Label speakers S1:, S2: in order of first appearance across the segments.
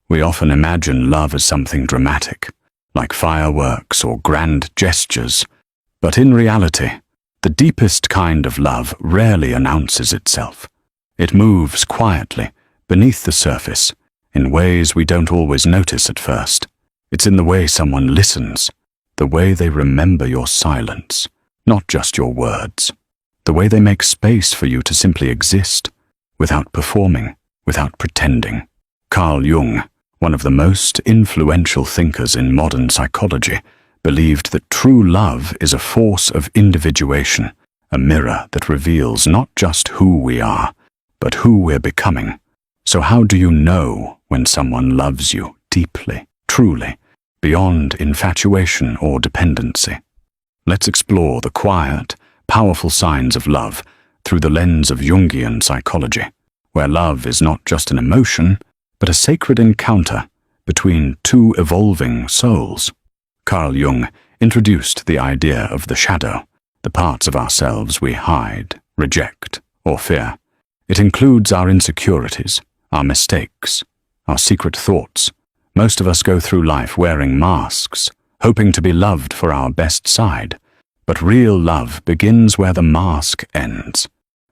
S1: We often imagine love as something dramatic, like fireworks or grand gestures, but in reality, the deepest kind of love rarely announces itself. It moves quietly, beneath the surface, in ways we don't always notice at first. It's in the way someone listens, the way they remember your silence, not just your words, the way they make space for you to simply exist, without performing, without pretending. Carl Jung, one of the most influential thinkers in modern psychology, believed that true love is a force of individuation, a mirror that reveals not just who we are, but who we're becoming. So how do you know when someone loves you deeply, truly, beyond infatuation or dependency? Let's explore the quiet, powerful signs of love through the lens of Jungian psychology, where love is not just an emotion, but a sacred encounter between two evolving souls. Carl Jung introduced the idea of the shadow, the parts of ourselves we hide, reject, or fear. It includes our insecurities, our mistakes, our secret thoughts. Most of us go through life wearing masks, hoping to be loved for our best side. But real love begins where the mask ends.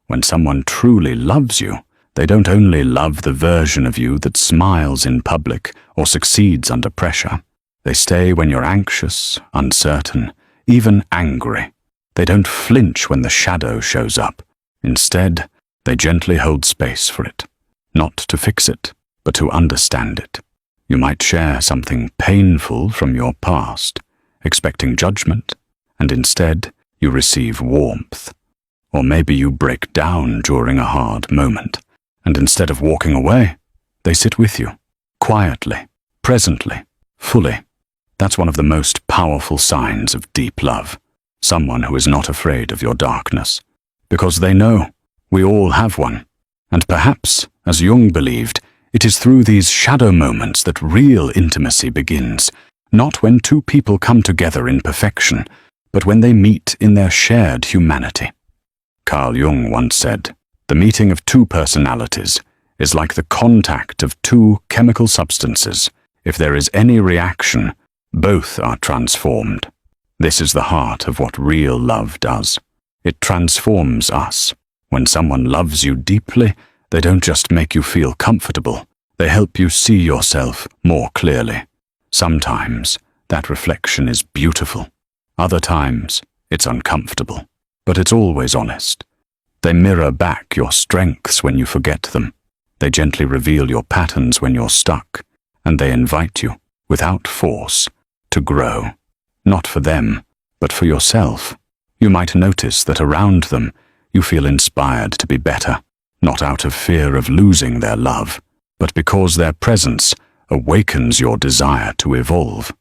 S1: When someone truly loves you, they don't only love the version of you that smiles in public or succeeds under pressure. They stay when you're anxious, uncertain, even angry. They don't flinch when the shadow shows up. Instead, they gently hold space for it, not to fix it, but to understand it. You might share something painful from your past, expecting judgment, and instead you receive warmth. Or maybe you break down during a hard moment, and instead of walking away, they sit with you, quietly, presently, fully. That's one of the most powerful signs of deep love, someone who is not afraid of your darkness, because they know we all have one. And perhaps, as Jung believed, it is through these shadow moments that real intimacy begins, not when two people come together in perfection, but when they meet in their shared humanity. Carl Jung once said, "The meeting of two personalities is like the contact of two chemical substances. If there is any reaction, both are transformed." This is the heart of what real love does. It transforms us. When someone loves you deeply, they don't just make you feel comfortable, they help you see yourself more clearly. Sometimes that reflection is beautiful. Other times, it's uncomfortable, but it's always honest. They mirror back your strengths when you forget them. They gently reveal your patterns when you're stuck, and they invite you, without force, to grow. Not for them, but for yourself. You might notice that around them, you feel inspired to be better, not out of fear of losing their love, but because their presence awakens your desire to evolve.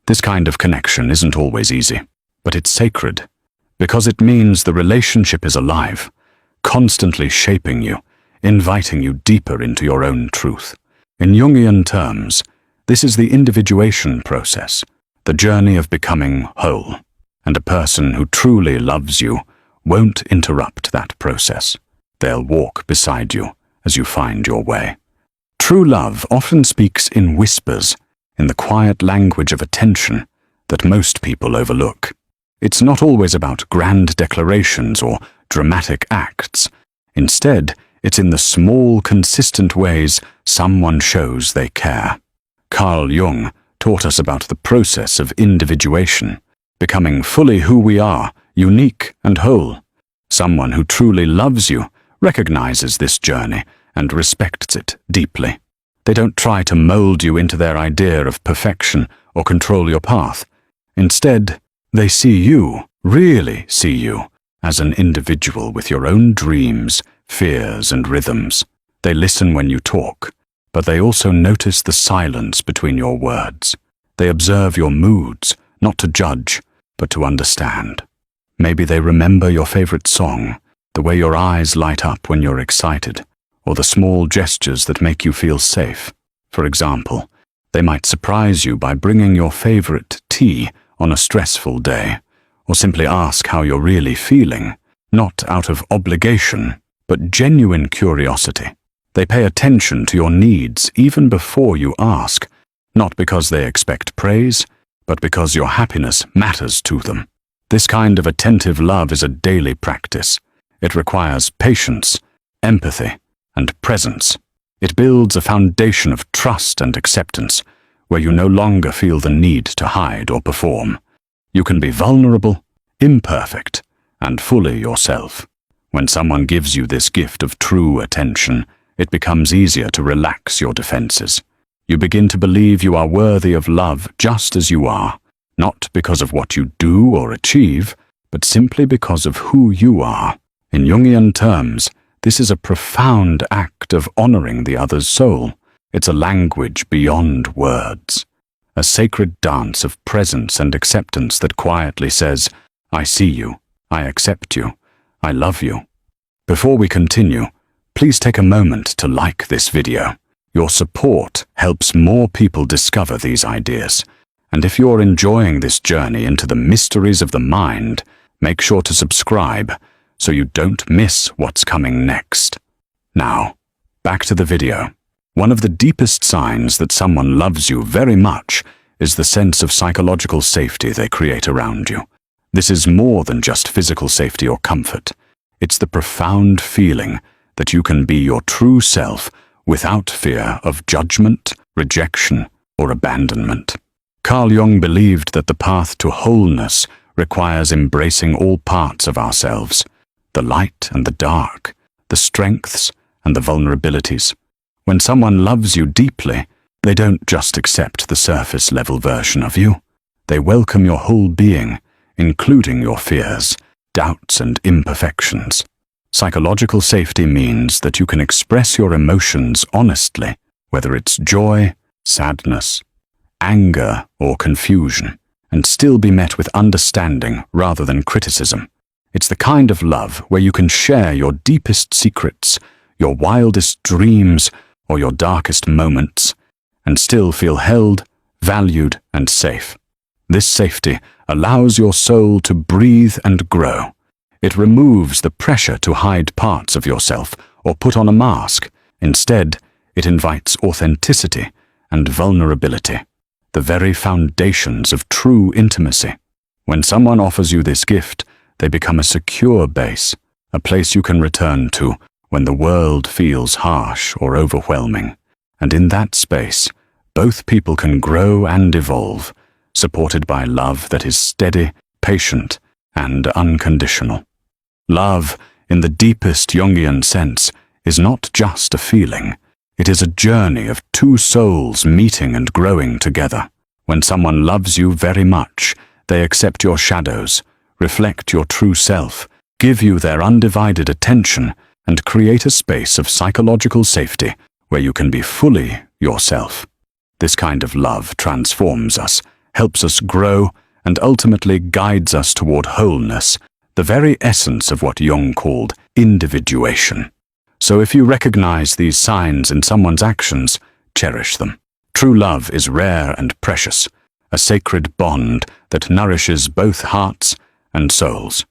S1: This kind of connection isn't always easy, but it's sacred, because it means the relationship is alive, constantly shaping you, inviting you deeper into your own truth. In Jungian terms, this is the individuation process, the journey of becoming whole, and a person who truly loves you won't interrupt that process. They'll walk beside you as you find your way. True love often speaks in whispers, in the quiet language of attention that most people overlook. It's not always about grand declarations or dramatic acts. Instead, it's in the small, consistent ways someone shows they care. Carl Jung taught us about the process of individuation, becoming fully who we are, unique and whole. Someone who truly loves you recognizes this journey and respects it deeply. They don't try to mold you into their idea of perfection or control your path. Instead, they see you, really see you, as an individual with your own dreams, fears, and rhythms. They listen when you talk, but they also notice the silence between your words. They observe your moods, not to judge, but to understand. Maybe they remember your favorite song, the way your eyes light up when you're excited, or the small gestures that make you feel safe. For example, they might surprise you by bringing your favorite tea on a stressful day, or simply ask how you're really feeling, not out of obligation, but genuine curiosity. They pay attention to your needs even before you ask, not because they expect praise, but because your happiness matters to them. This kind of attentive love is a daily practice. It requires patience, empathy, and presence. It builds a foundation of trust and acceptance, where you no longer feel the need to hide or perform. You can be vulnerable, imperfect, and fully yourself. When someone gives you this gift of true attention, it becomes easier to relax your defenses. You begin to believe you are worthy of love just as you are, not because of what you do or achieve, but simply because of who you are. In Jungian terms, this is a profound act of honoring the other's soul. It's a language beyond words, a sacred dance of presence and acceptance that quietly says, I see you, I accept you, I love you. Before we continue, please take a moment to like this video. Your support helps more people discover these ideas. And if you're enjoying this journey into the mysteries of the mind, make sure to subscribe so you don't miss what's coming next. Now, back to the video. One of the deepest signs that someone loves you very much is the sense of psychological safety they create around you. This is more than just physical safety or comfort. It's the profound feeling that you can be your true self without fear of judgment, rejection, or abandonment. Carl Jung believed that the path to wholeness requires embracing all parts of ourselves, the light and the dark, the strengths and the vulnerabilities. When someone loves you deeply, they don't just accept the surface-level version of you. They welcome your whole being, including your fears, doubts, and imperfections. Psychological safety means that you can express your emotions honestly, whether it's joy, sadness, anger, or confusion, and still be met with understanding rather than criticism. It's the kind of love where you can share your deepest secrets, your wildest dreams, or your darkest moments, and still feel held, valued, and safe. This safety allows your soul to breathe and grow. It removes the pressure to hide parts of yourself or put on a mask. Instead, it invites authenticity and vulnerability, the very foundations of true intimacy. When someone offers you this gift, they become a secure base, a place you can return to when the world feels harsh or overwhelming. And in that space, both people can grow and evolve, supported by love that is steady, patient, and unconditional. Love, in the deepest Jungian sense, is not just a feeling. It is a journey of two souls meeting and growing together. When someone loves you very much, they accept your shadows, reflect your true self, give you their undivided attention, and create a space of psychological safety where you can be fully yourself. This kind of love transforms us, helps us grow, and ultimately guides us toward wholeness, the very essence of what Jung called individuation. So if you recognize these signs in someone's actions, cherish them. True love is rare and precious, a sacred bond that nourishes both hearts and souls.